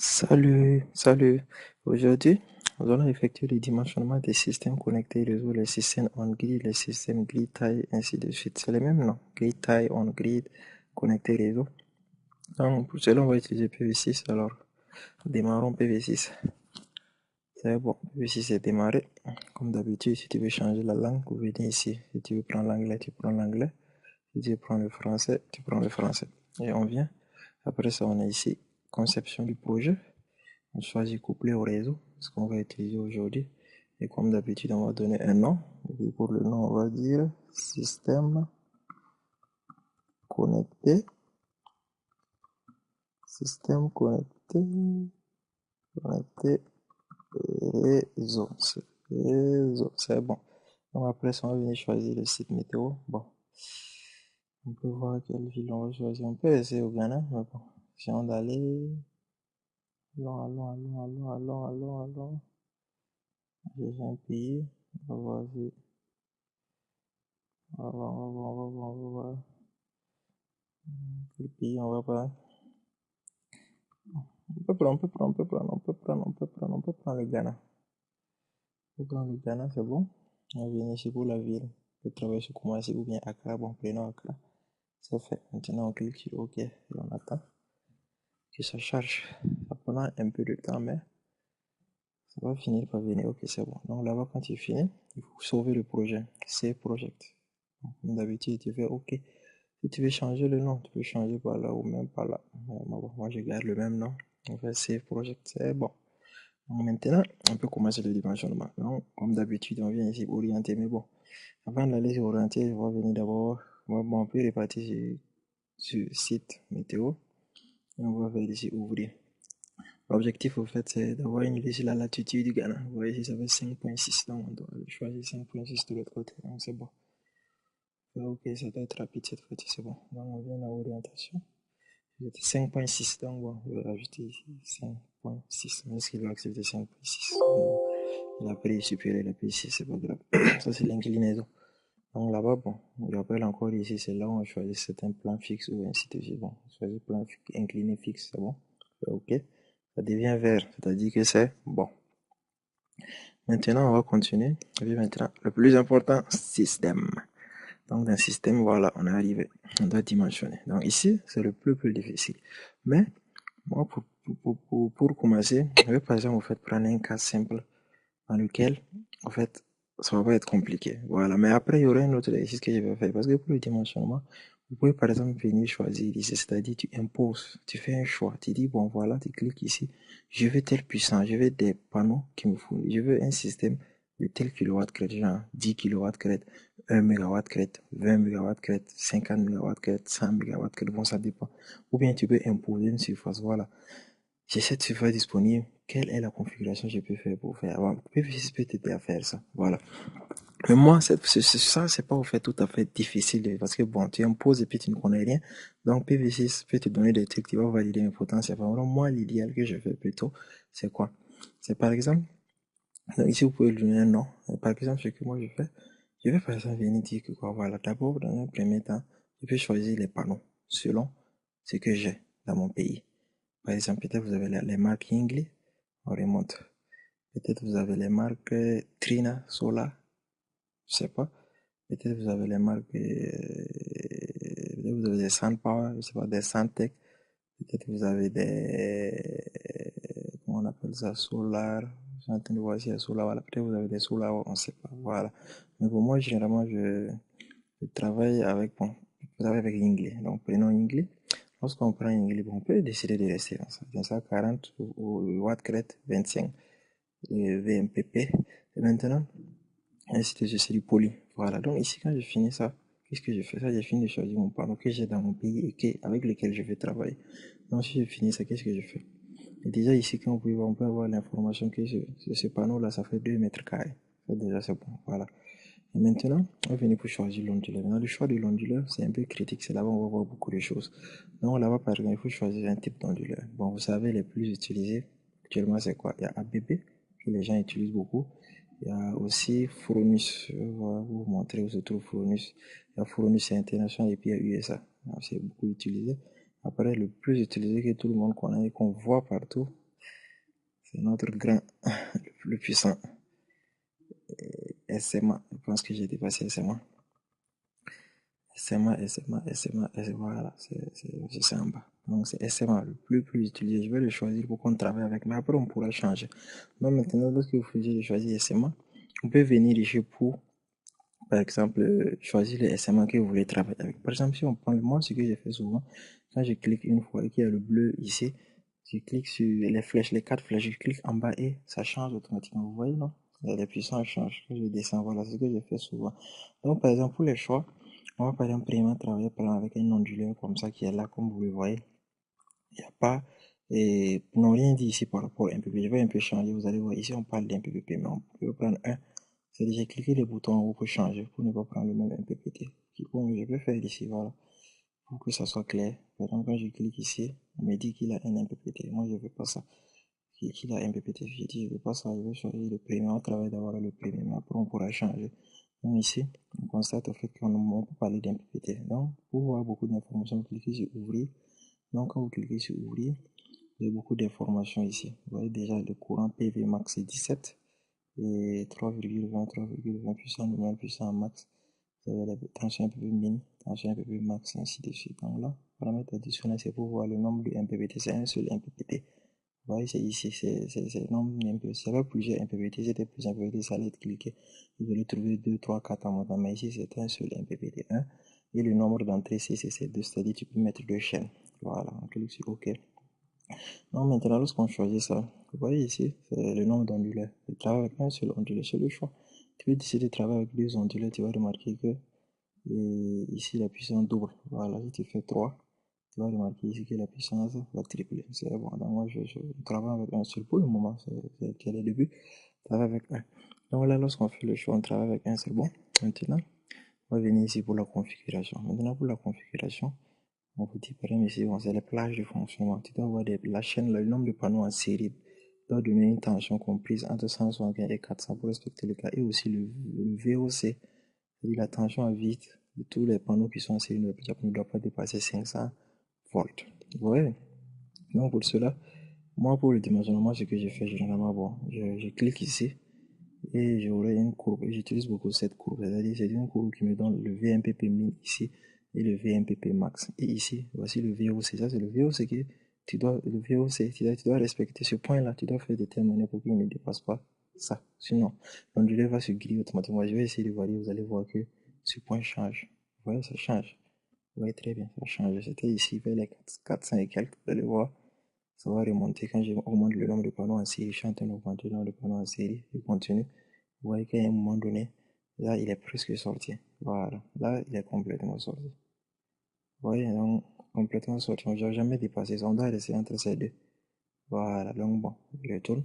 Salut. Aujourd'hui, nous allons effectuer le dimensionnement des systèmes connectés réseau, les systèmes on-grid, les systèmes grid-tie, ainsi de suite. C'est les mêmes noms. Grid-tie, on-grid, connecté réseau. Donc, pour cela, on va utiliser PV6. Alors, démarrons PV6. C'est bon, PV6 est démarré. Comme d'habitude, si tu veux changer la langue, vous venez ici. Si tu veux prendre l'anglais, tu prends l'anglais. Si tu veux prendre le français, tu prends le français. Et on vient. Après ça, on est ici. Conception du projet. On choisit coupler au réseau, ce qu'on va utiliser aujourd'hui. Et comme d'habitude, on va donner un nom. Et puis pour le nom, on va dire système connecté. Système connecté. Connecté réseau. Réseau, c'est bon. Donc après ça, on va venir choisir le site météo. Bon, on peut voir quelle ville on va choisir. On peut essayer au Ghana, mais bon. Essayons d'aller. Allons. J'ai un pays. On va voir si. On va voir. Quel pays on va pas. On peut prendre le Ghana. On peut prendre le Ghana, c'est bon. On va venir ici pour la ville. On peut travailler sur Kumasi ou bien Accra. Bon, prenons Accra. C'est fait. Maintenant, on clique sur OK et on attend que ça charge. Ça prendra un peu de temps, mais ça va finir par venir. OK, c'est bon. Donc là-bas, quand tu finis, il faut sauver le projet. Save project. Comme d'habitude, tu fais OK. Si tu veux changer le nom, tu peux changer par là ou même par là. Moi, je garde le même nom. On fait Save Project, c'est bon. Donc maintenant, on peut commencer le dimensionnement. Donc, comme d'habitude, on vient ici orienter. Mais bon, avant d'aller sur orienter, on va venir d'abord. On peut répartir sur site météo. Et on va faire ici ouvrir. L'objectif, au fait, c'est d'avoir une idée sur la latitude du Ghana. Vous voyez ici, ça fait 5.6. Donc, on doit choisir 5.6 de l'autre côté. Donc, c'est bon. Ok, ça doit être rapide cette fois-ci, c'est bon. Donc, on vient à l'orientation. C'était 5.6, donc bon, je vais rajouter ici 5.6. Mais est-ce qu'il va accepter 5.6? Il a pris supérieur, il a pris 6, c'est pas grave. Ça, c'est l'inclinaison. Donc là-bas, bon, je rappelle encore ici, c'est là où on choisit certains plans fixes ou ainsi de suite. Bon, on choisit plan incliné fixe, c'est bon. Ok. Ça devient vert, c'est-à-dire que c'est bon. Maintenant, on va continuer. Et puis maintenant, le plus important, système. Donc, dans le système, voilà, on est arrivé. On doit dimensionner. Donc, ici, c'est le plus difficile. Mais, moi, pour commencer, je vais par exemple, en fait, prendre un cas simple dans lequel, en fait, ça va pas être compliqué. Voilà. Mais après, il y aura un autre exercice que je vais faire. Parce que pour le dimensionnement, vous pouvez, par exemple, venir choisir ici. C'est-à-dire, tu imposes, tu fais un choix. Tu dis, bon, voilà, tu cliques ici. Je veux telle puissance. Je veux des panneaux qui me fournissent. Je veux un système de tel kilowatt crête, genre 10 kilowatt crête, 1 mégawatt crête, 20 mégawatt crête, 50 mégawatt crête, 100 mégawatt crête. Bon, ça dépend. Ou bien tu peux imposer une surface. Voilà. J'ai cette surface disponible. Quelle est la configuration que je peux faire pour faire? Avant, PV6 peut t'aider à faire ça. Voilà. Mais moi, ça, c'est pas au fait tout à fait difficile parce que bon, tu imposes et puis tu ne connais rien. Donc, PV6 peut te donner des trucs qui vont valider mes potentiels. Vraiment, moi, l'idéal que je fais plutôt, c'est quoi? C'est par exemple, donc ici, vous pouvez lui donner un nom. Par exemple, ce que moi je vais par exemple venir dire que quoi, voilà, d'abord, dans un premier temps, je peux choisir les panneaux selon ce que j'ai dans mon pays. Par exemple, peut-être vous avez les marques Yingli, on remonte. Peut-être vous avez les marques Trina, Solar, je sais pas. Peut-être vous avez les marques, peut-être vous avez des SunPower, je sais pas, des Suntech. Peut-être vous avez des, comment on appelle ça, Solar. Je suis en train de voir si Solar, voilà. Peut-être vous avez des Solar, on sait pas, voilà. Mais pour moi, généralement, je travaille avec, bon, je travaille avec Yingli. Donc, prenons Yingli. Lorsqu'on prend Yingli, bon, on peut décider de rester dans ça. Dans ça, 40 ou watt crête, 25 VMPP. Et maintenant, ainsi de suite, c'est du poly. Voilà. Donc ici, quand je finis ça, qu'est-ce que je fais? Ça, j'ai fini de choisir mon panneau que j'ai dans mon pays et avec lequel je vais travailler. Donc si je finis ça, qu'est-ce que je fais? Et déjà ici, quand vous pouvez voir, on peut avoir l'information que ce panneau-là, ça fait 2 mètres carrés. Ça, déjà, c'est bon. Voilà. Et maintenant, on va venir pour choisir l'onduleur. Maintenant, le choix de l'onduleur, c'est un peu critique. C'est là-bas où on va voir beaucoup de choses. Donc là-bas, par exemple, il faut choisir un type d'onduleur. Bon, vous savez, les plus utilisés actuellement, c'est quoi? Il y a ABB, que les gens utilisent beaucoup. Il y a aussi Fronus. Je vais vous montrer où se trouve Fronus. Il y a Fronus International et puis il y a USA. C'est beaucoup utilisé. Après, le plus utilisé que tout le monde connaît et qu'on voit partout, C'est notre grand, le plus puissant. SMA, je pense que j'ai dépassé SMA. SMA, voilà, c'est en bas. Donc c'est SMA le plus utilisé. Je vais le choisir pour qu'on travaille avec, mais après on pourra changer. Donc maintenant, lorsque vous choisissez SMA, vous pouvez venir ici pour, par exemple, choisir les SMA que vous voulez travailler avec. Par exemple, si on prend moi, ce que j'ai fait souvent, quand je clique une fois et qu'il y a le bleu ici, je clique sur les flèches, les quatre flèches, je clique en bas et ça change automatiquement. Vous voyez, non? Les puissances changent. Je descends, voilà, c'est ce que je fais souvent. Donc, par exemple, pour les choix, on va par exemple premièrement travailler par exemple, avec un onduleur comme ça qui est là, comme vous le voyez. Il n'y a pas, et non rien dit ici par rapport à un MPP. Je vais un peu changer. Vous allez voir, ici on parle d'un PPP, mais on peut prendre un. C'est déjà cliquer les boutons en haut pour changer, pour ne pas prendre le même MPPT. Bon, je peux faire ici, voilà, pour que ça soit clair. Par exemple, quand je clique ici, on me dit qu'il a un MPPT. Moi, je ne veux pas ça. Qu'il a un MPPT, je dis, je ne veux pas ça. Je veux choisir le premier. On travaille d'avoir le premier, mais après, on pourra changer. Donc, ici, on constate au fait qu'on peut parler d'un PPT. Donc, pour voir beaucoup d'informations, vous cliquez sur ouvrir. Donc, quand vous cliquez sur ouvrir, vous avez beaucoup d'informations ici. Vous voyez déjà le courant PV max c'est 17 et 3,20 puissant nominal puissant max. Vous avez la tension un peu plus min, tension un peu plus max, ainsi de suite. Donc là, paramètre additionnel, c'est pour voir le nombre de MPPT. C'est un seul MPPT. Vous voyez, c'est ici, c'est le nombre de MPPT. Si avait plusieurs MPPT, c'était plus MPPT, ça allait être cliqué. Vous allez trouver 2, 3, 4 en montant. Mais ici, c'est un seul MPPT 1. Et le nombre d'entrées, c'est 2, c'est-à-dire tu peux mettre deux chaînes. Voilà, on clique sur OK. Donc maintenant, lorsqu'on choisit ça, vous voyez ici, c'est le nombre d'onduleurs. Je travaille avec un seul onduleur, c'est le choix. Tu peux décider de travailler avec deux onduleurs, tu vas remarquer que ici la puissance double. Voilà, si tu fais 3, tu vas remarquer ici que la puissance va tripler. C'est bon, donc moi je travaille avec un seul pour le moment, c'est le début. Je travaille avec un. Donc là, lorsqu'on fait le choix, on travaille avec un, c'est bon. Maintenant, on va venir ici pour la configuration. Maintenant, pour la configuration, on vous dit par exemple ici, bon, c'est les plages de fonctionnement. Tu dois avoir la chaîne, le nombre de panneaux en série doit donner une tension comprise entre 175 et 400 pour respecter le cas. Et aussi le VOC, c'est-à-dire la tension à vide de tous les panneaux qui sont en série ne doit pas dépasser 500 volts. Vous voyez? Donc pour cela, moi pour le dimensionnement, ce que je fais généralement, bon, je clique ici et j'aurai une courbe. J'utilise beaucoup cette courbe, c'est-à-dire c'est une courbe qui me donne le VMPP min ici et le VMPP max. Et ici, voici le VOC. Ça, c'est le VOC que le VOC, tu dois respecter ce point-là. Tu dois faire déterminer pour qu'il ne dépasse pas ça. Sinon, l'ondulé va se griller automatiquement. Je vais essayer de varier. Vous allez voir que ce point change. Vous voyez, ça change. Vous voyez très bien, ça change. C'était ici vers les 400 et quelques. Vous allez voir, ça va remonter quand j'augmente le nombre de panneaux en série. Je suis en train d'augmenter le nombre de panneaux en série. Je continue. Vous voyez qu'à un moment donné, là, il est presque sorti. Voilà. Là, il est complètement sorti. Vous voyez, donc, complètement sorti. On n'a jamais dépassé ça. On doit rester entre ces deux. Voilà. Donc, bon, je retourne.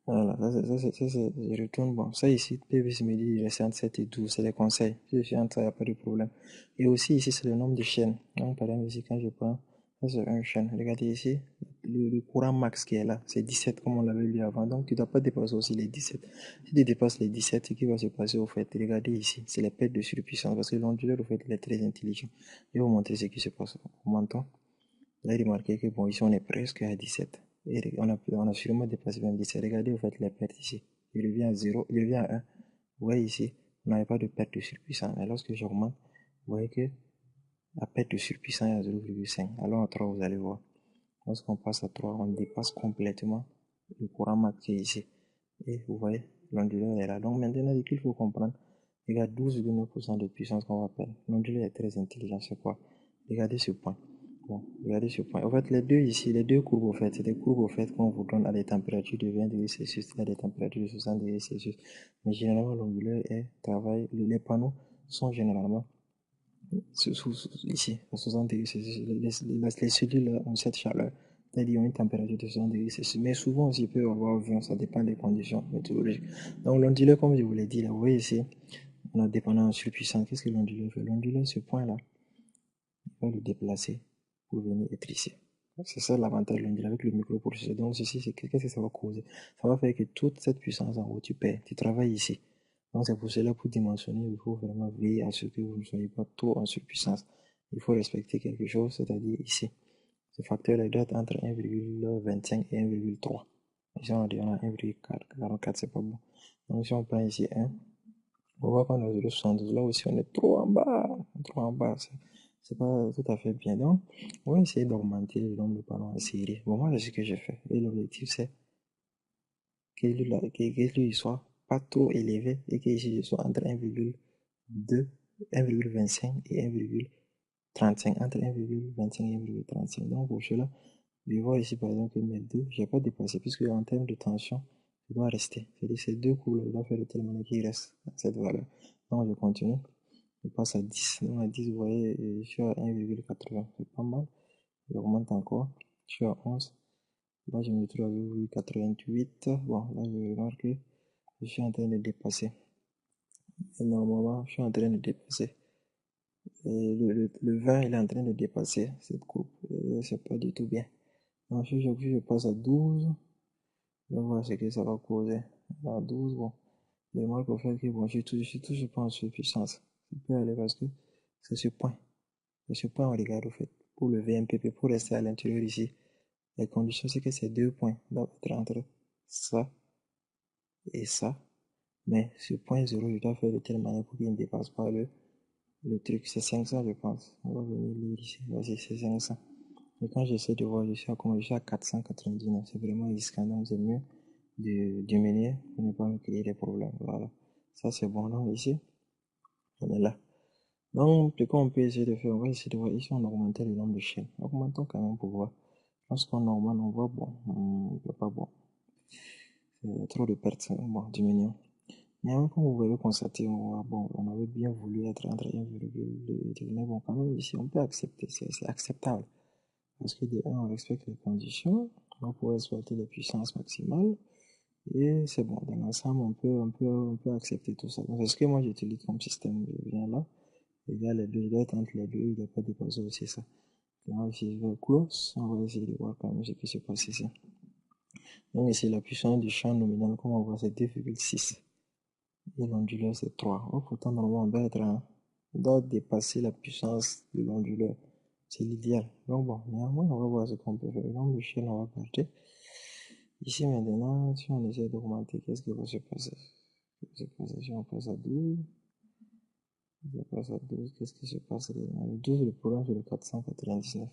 Voilà. Je retourne. Bon, ça ici, PVC me dit, reste entre 7 et 12. C'est les conseils. Si je suis entre ça, il n'y a pas de problème. Et aussi, ici, c'est le nombre de chaînes. Donc, par exemple, ici, quand je prends, ça c'est une chaîne. Regardez ici, le courant max qui est là, c'est 17 comme on l'avait lu avant. Donc, tu ne dois pas dépasser aussi les 17. Si tu dépasses les 17, ce qui va se passer au fait, regardez ici, c'est les pertes de surpuissance parce que l'onduleur, au fait, il est très intelligent. Je vais vous montrer ce qui se passe. Au menton, vous avez remarqué que, bon, ici, on est presque à 17. Et on a sûrement dépassé même 17. Regardez, au fait, les pertes ici. Il revient à 0, il revient à 1. Vous voyez ici, on n'avait pas de perte de surpuissance. Mais lorsque j'augmente, vous voyez que la perte de surpuissance est à 0,5. Alors à 3, vous allez voir. Lorsqu'on passe à 3, on dépasse complètement le courant max qui est ici. Et vous voyez, l'onduleur est là. Donc maintenant, ce qu'il faut comprendre, il y a 12,9% de puissance qu'on va perdre. L'onduleur est très intelligent, c'est quoi? Regardez ce point. Bon, regardez ce point. En fait, les deux ici, les deux courbes, au fait, c'est des courbes, au fait, qu'on vous donne à des températures de 20 degrés Celsius, à des températures de 60 degrés Celsius. Mais généralement, l'onduleur travaille, les panneaux sont généralement ici, à 60 degrés Celsius. Les cellules ont cette chaleur. C'est-à-dire ont une température de 60 degrés Celsius. Mais souvent aussi, il peut y avoir vent, ça dépend des conditions météorologiques. Donc, l'onduleur, comme je vous l'ai dit, là, vous voyez ici, on a dépendant surpuissant. Qu'est-ce que l'onduleur fait? L'onduleur, ce point-là, il va le déplacer pour venir être ici. C'est ça l'avantage de l'onduleur avec le microprocesseur. Donc, ceci, qu'est-ce que ça va causer? Ça va faire que toute cette puissance en haut, tu perds. Tu travailles ici. Donc, c'est pour cela, pour dimensionner, il faut vraiment veiller à ce que vous ne soyez pas trop en surpuissance. Il faut respecter quelque chose, c'est-à-dire ici. Ce facteur-là doit être entre 1,25 et 1,3. Ici, on a 1,44, c'est pas bon. Donc, si on prend ici 1, on voit qu'on a 0,72. Là aussi, on est trop en bas. Trop en bas. C'est pas tout à fait bien. Donc, on va essayer d'augmenter le nombre de panneaux en série. Bon, moi, c'est ce que j'ai fait. Et l'objectif, c'est que lui soit pas trop élevé et que ici, je sois entre 1,2, 1,25 et 1,35. Entre 1,25 et 1,35. Donc, pour cela, je vois ici, par exemple, que mes deux, je n'ai pas dépassé, puisque en termes de tension, je dois rester. C'est-à-dire, ces deux coups-là, je dois faire de telle manière qu'il reste à cette valeur. Donc, je continue. Je passe à 10. Donc, à 10, vous voyez, je suis à 1,80. C'est pas mal. J'augmente encore. Je suis à 11. Là, je me trouve à 1,88. Bon, là, je remarque que je suis en train de dépasser. Et normalement, je suis en train de dépasser. Et le 20, il est en train de dépasser cette coupe. C'est pas du tout bien. Donc, si je passe à 12, je vais voir ce que ça va causer. À 12, bon, je remarque au fait que bon, je suis toujours pas en surpuissance. Ça peut aller parce que c'est ce point. C'est ce point, on regarde au fait. Pour le VMPP, pour rester à l'intérieur ici, les conditions, c'est que ces deux points doivent être entre ça et ça. Mais ce point 0, je dois faire de telle manière pour qu'il ne dépasse pas le truc. C'est 500, je pense. On va venir lire ici. Vas-y, c'est 500. Et quand j'essaie de voir, je suis à 499. C'est vraiment risquant. Donc, c'est mieux de diminuer pour ne pas me créer des problèmes. Voilà. Ça, c'est bon. Donc, ici, on est là. Donc, ce qu'on peut essayer de faire, on va essayer de voir. Ici, on augmente le nombre de chaînes. Augmentons quand même pour voir. Lorsqu'on augmente, on voit bon. C'est pas bon. C'est trop de pertes. Bon, diminuons. Mais comme vous pouvez constater, on avait bien voulu être entre 1,2, mais bon, quand même, ici, on peut accepter, c'est acceptable. Parce que de 1, on respecte les conditions, on peut exploiter les puissances maximales, et c'est bon, dans l'ensemble, on peut accepter tout ça. Donc, c'est ce que moi j'utilise comme système. Je viens là, il y a les deux, il doit être entre les deux, il ne doit pas dépasser aussi ça. Là, si je vais close, on va essayer de voir quand même ce qui se passe ici. Donc, ici, la puissance du champ nominal, comme on voit, c'est 2,6. Et l'onduleur, c'est 3. Oh, pourtant, normalement, on doit dépasser la puissance de l'onduleur. C'est l'idéal. Donc, bon, néanmoins, on va voir ce qu'on peut faire. Le nombre de chaînes, on va garder. Ici, maintenant, si on essaie d'augmenter, qu'est-ce qui va se passer? Si on passe à 12, qu'est-ce qui se passe? Le 12, le problème, c'est le 499.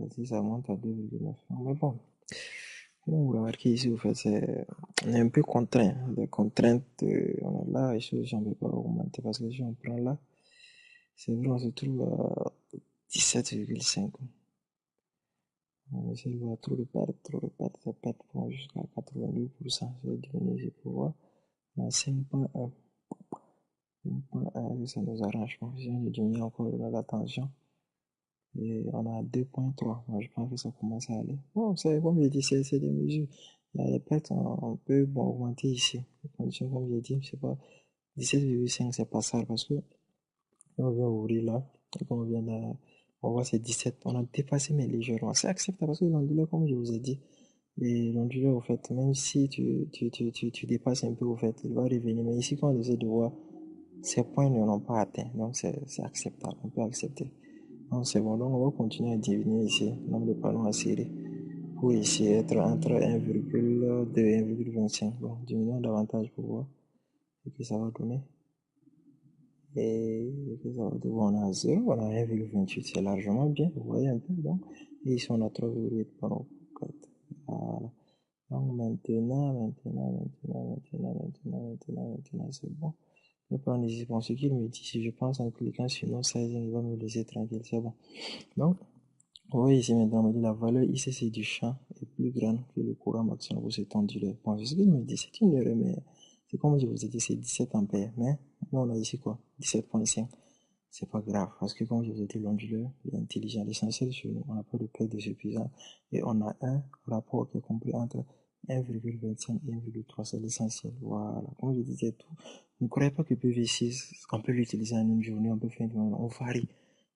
Si ça monte à 2,9. Mais bon, comme vous remarquez ici, au fait, on est un peu contraint. Les contraintes, on est là, ici aussi, on ne peut pas augmenter parce que si on prend là, c'est vrai, on se trouve à 17,5. On essaie de voir trop de pertes, ça perd jusqu'à 82%. Je vais diminuer ici pour voir. On a 5,1. 5,1, ça nous arrange pas. Si on diminue encore la tension, et on a 2,3. Moi, je pense que ça commence à aller. Bon, c'est comme je dis, c'est des mesures. Les pertes, on peut augmenter ici. Les conditions, comme je dis, c'est pas 17,5, c'est pas ça parce que on vient ouvrir là, et quand on voit c'est 17, on a dépassé mais légèrement. C'est acceptable parce que l'onduleur, comme je vous ai dit, et l'onduleur, au fait, même si tu dépasses un peu, au fait, il va revenir. Mais ici, quand on essaie de voir, ces points ne l'ont pas atteint. Donc, c'est acceptable. On peut accepter. Donc, c'est bon. Donc, on va continuer à diminuer ici le nombre de panneaux à serrer pour ici être entre 1,2 et 1,25. Bon, diminuons davantage pour voir ce que ça va donner. Et que ça va donner. Bon, on a 0, on a 1,28. C'est largement bien. Vous voyez un peu. Donc, et ici, on a 3,8 panneaux. Voilà. Donc maintenant, c'est bon. Je vais prendre ici, bon, ce qu'il me dit, si je pense en cliquant sur no sizing, il va me laisser tranquille, c'est bon. Donc, vous voyez ici maintenant, on me dit la valeur ICC du champ est plus grande que le courant maximum pour cet onduleur. Bon, c'est ce qu'il me dit, c'est une erreur, mais c'est comme je vous ai dit, c'est 17 ampères. Mais, nous, on a ici quoi? 17,5. C'est pas grave, parce que comme je vous ai dit, l'onduleur est intelligent. L'essentiel chez nous, on n'a pas de perte de suffisance. Et on a un rapport qui est compris entre 1,25 et 1,3, c'est l'essentiel. Voilà, comme je disais tout. Ne croyez pas que PV6, on peut l'utiliser en une journée, on peut faire une journée, on varie.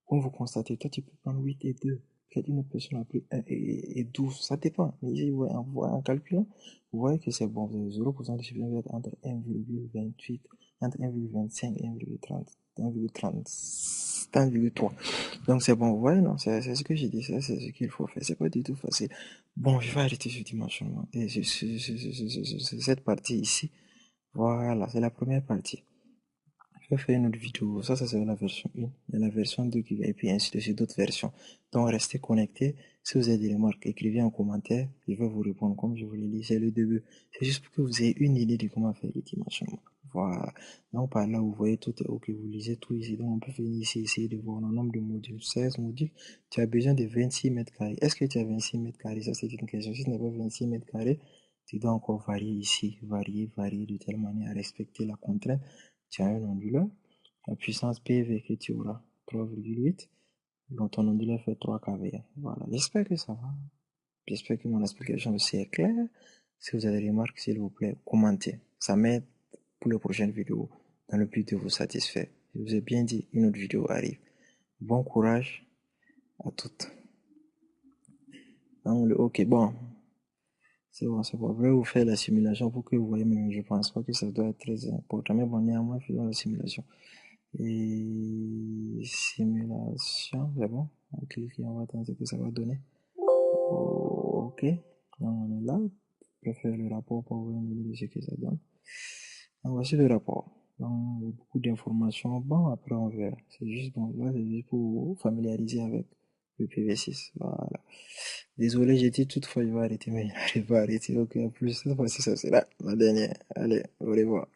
Comme vous constatez, toi tu peux prendre 8 et 2. Peut-être une autre personne a pris 1 et 12, ça dépend. Mais ici, en calculant, vous voyez que c'est bon. 0% de suffisance va être entre 1,28 entre 1,25 et 1,30, 1,3. Donc c'est bon, ouais, non, c'est ce que j'ai dit, ça c'est ce qu'il faut faire. C'est pas du tout facile. Bon, je vais arrêter ce dimensionnement. Et cette partie ici, voilà, c'est la première partie. Je vais faire une autre vidéo. Ça c'est la version 1. Il y a la version 2 qui vient, et puis ainsi de suite, d'autres versions. Donc restez connectés. Si vous avez des remarques, écrivez en commentaire. Je vais vous répondre comme je vous l'ai dit. C'est le début. C'est juste pour que vous ayez une idée de comment faire le dimensionnement. Voilà. Donc par là, vous voyez tout est OK. Vous lisez tout ici. Donc on peut venir ici, essayer de voir le nombre de modules. 16 modules. Tu as besoin de 26 mètres carrés. Est-ce que tu as 26 mètres carrés? Ça, c'est une question. Si tu n'as pas 26 mètres carrés, tu dois encore varier ici. Varier de telle manière à respecter la contrainte. Tu as un onduleur. La puissance PV que tu auras, 3,8. Donc ton onduleur fait 3 kVA. Voilà. J'espère que ça va. J'espère que mon explication aussi est claire. Si vous avez des remarques, s'il vous plaît, commentez. Ça m'aide pour les prochaines vidéos dans le but de vous satisfaire. Je vous ai bien dit, une autre vidéo arrive. Bon courage à toutes. Donc, OK, bon. C'est bon, c'est bon. Je vais vous faire la simulation pour que vous voyez, mais je pense pas que ça doit être très important. Mais bon, néanmoins, faisons la simulation. Et simulation, c'est bon. On clique et on va attendre ce que ça va donner. OK. Donc, on est là. Je vais faire le rapport pour voir une idée de ce que ça donne. Donc, voici le rapport. Donc, beaucoup d'informations. Bon, après, on verra. C'est juste, bon, là, c'est juste pour vous familiariser avec le PV6. Voilà. Désolé, j'ai dit toutefois, je vais arrêter, mais je n'arrive pas à arrêter. Ok, en plus, cette fois-ci, ça sera la dernière. Allez, au revoir.